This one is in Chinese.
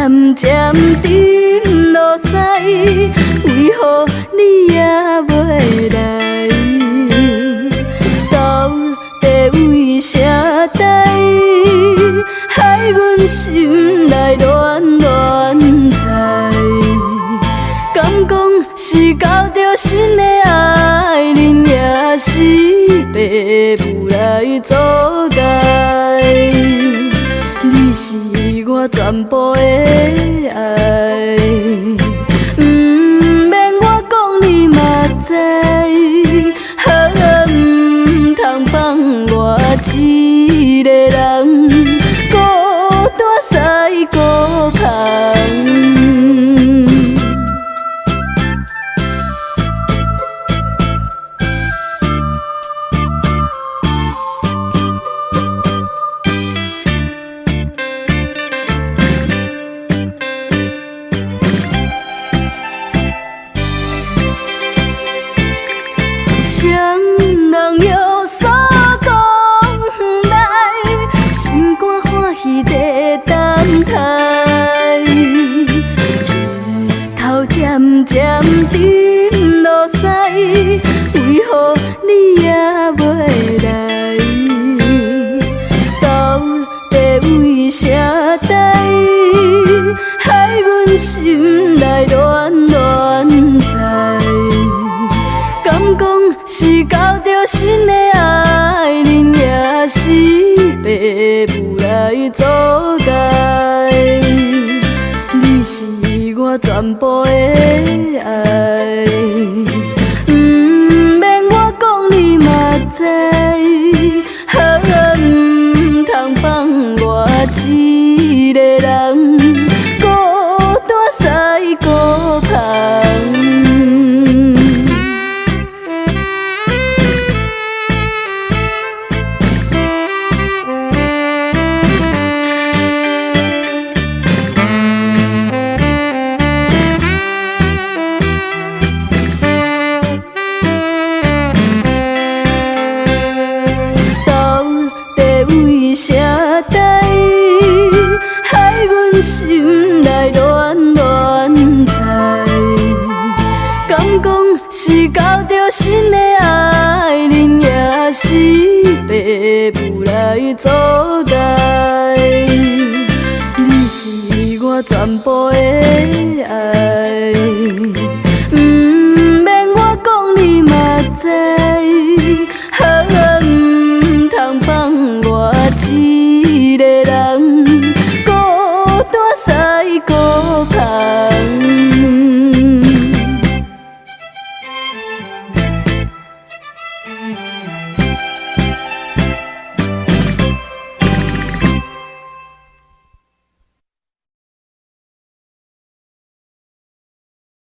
渐渐沉落西，为何你也袂来？到底为啥代，害阮心内乱乱猜？敢讲是交着新的爱人，也是爸母来阻碍？你是我全部的爱，不免我讲你嘛知，不通放我一个人孤单西孤芳。谁人又所讲来，心肝欢喜在等待，头渐渐沉落西，为何你也袂来？到底为啥代，害阮心内乱乱猜？敢讲是交着新的爱人，也是爸母来阻碍？你是我全部的爱，不免我讲你嘛知，不通放我一个人孤单西孤芳。为啥代，害阮心内乱乱猜？敢讲是交着新的爱人，也是爸母来阻碍？你是我全部的爱。